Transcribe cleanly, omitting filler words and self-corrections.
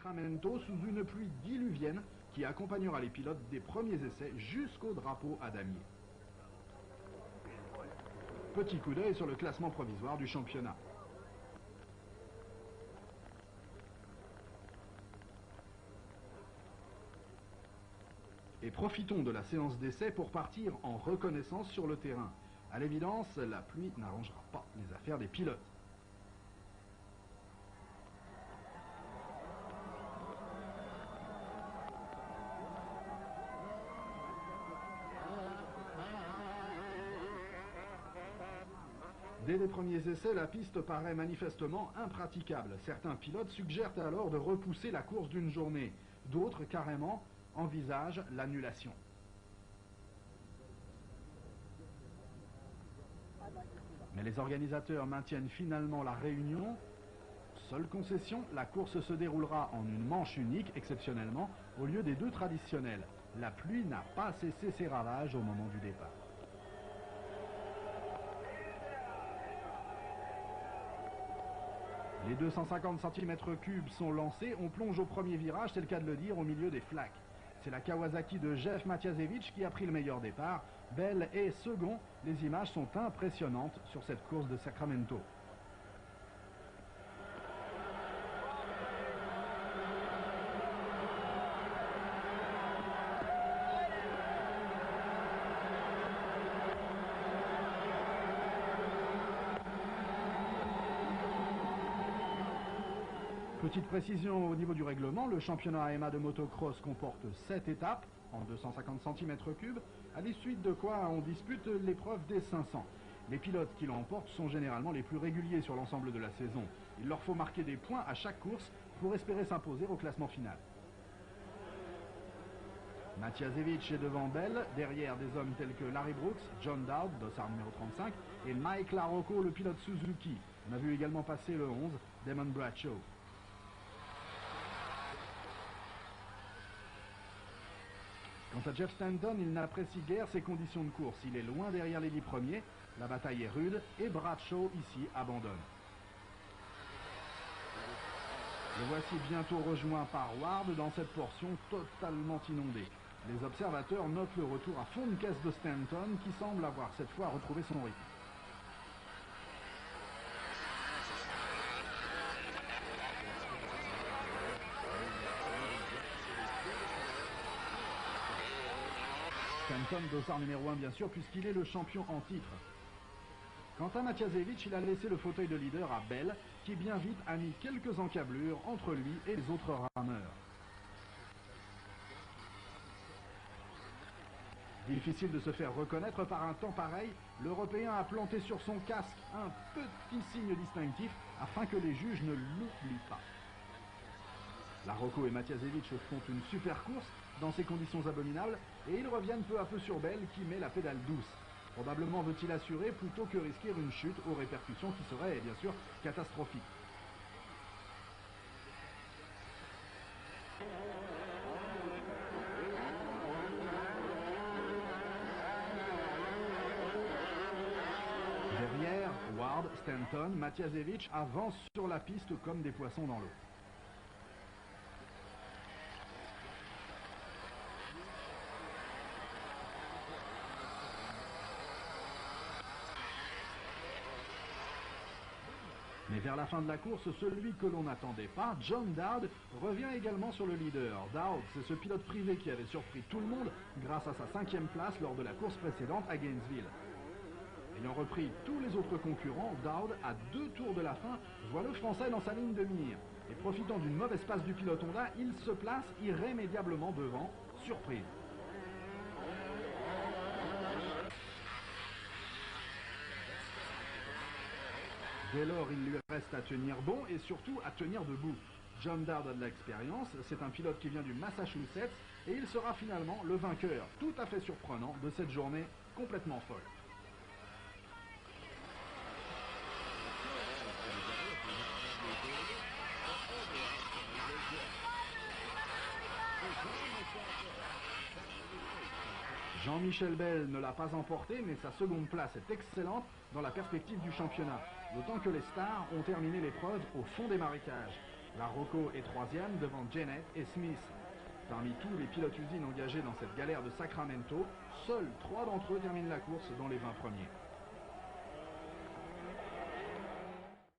Sacramento sous une pluie diluvienne qui accompagnera les pilotes des premiers essais jusqu'au drapeau à damier. Petit coup d'œil sur le classement provisoire du championnat. Et profitons de la séance d'essai pour partir en reconnaissance sur le terrain. À l'évidence, la pluie n'arrangera pas les affaires des pilotes. Dès les premiers essais, la piste paraît manifestement impraticable. Certains pilotes suggèrent alors de repousser la course d'une journée. D'autres, carrément, envisagent l'annulation. Mais les organisateurs maintiennent finalement la réunion. Seule concession, la course se déroulera en une manche unique, exceptionnellement, au lieu des deux traditionnelles. La pluie n'a pas cessé ses ravages au moment du départ. Les 250 cm3 sont lancés, on plonge au premier virage, c'est le cas de le dire, au milieu des flaques. C'est la Kawasaki de Jeff Matiasevich qui a pris le meilleur départ. Bell est second, les images sont impressionnantes sur cette course de Sacramento. Petite précision au niveau du règlement, le championnat AMA de motocross comporte 7 étapes en 250 cm3, à l'issue de quoi on dispute l'épreuve des 500. Les pilotes qui l'emportent sont généralement les plus réguliers sur l'ensemble de la saison. Il leur faut marquer des points à chaque course pour espérer s'imposer au classement final. Matiasevich est devant Bell, derrière des hommes tels que Larry Brooks, John Dowd, dossard numéro 35, et Mike LaRocco, le pilote Suzuki. On a vu également passer le 11, Damon Bradshaw. Quant à Jeff Stanton, il n'apprécie guère ses conditions de course. Il est loin derrière les 10 premiers, la bataille est rude et Bradshaw ici abandonne. Le voici bientôt rejoint par Ward dans cette portion totalement inondée. Les observateurs notent le retour à fond de caisse de Stanton qui semble avoir cette fois retrouvé son rythme. Stanton, dossard numéro 1 bien sûr, puisqu'il est le champion en titre. Quant à Matiasevich, il a laissé le fauteuil de leader à Bell, qui bien vite a mis quelques encablures entre lui et les autres rameurs. Difficile de se faire reconnaître par un temps pareil, l'Européen a planté sur son casque un petit signe distinctif afin que les juges ne l'oublient pas. LaRocco et Matiasevich font une super course dans ces conditions abominables et ils reviennent peu à peu sur Bell qui met la pédale douce. Probablement veut-il assurer plutôt que risquer une chute aux répercussions qui seraient bien sûr catastrophiques. Derrière, Ward, Stanton, Matiasevich avancent sur la piste comme des poissons dans l'eau. Mais vers la fin de la course, celui que l'on n'attendait pas, John Dowd, revient également sur le leader. Dowd, c'est ce pilote privé qui avait surpris tout le monde grâce à sa 5e place lors de la course précédente à Gainesville. Ayant repris tous les autres concurrents, Dowd, à 2 tours de la fin, voit le Français dans sa ligne de mire. Et profitant d'une mauvaise passe du pilote Honda, il se place irrémédiablement devant. Surprise. Dès lors, il lui reste à tenir bon et surtout à tenir debout. John Dowd a de l'expérience, c'est un pilote qui vient du Massachusetts et il sera finalement le vainqueur, tout à fait surprenant, de cette journée complètement folle. Jean-Michel Bell ne l'a pas emporté, mais sa seconde place est excellente dans la perspective du championnat. D'autant que les stars ont terminé l'épreuve au fond des marécages. La Rocco est troisième devant Jennett et Smith. Parmi tous les pilotes usines engagés dans cette galère de Sacramento, seuls 3 d'entre eux terminent la course dans les 20 premiers.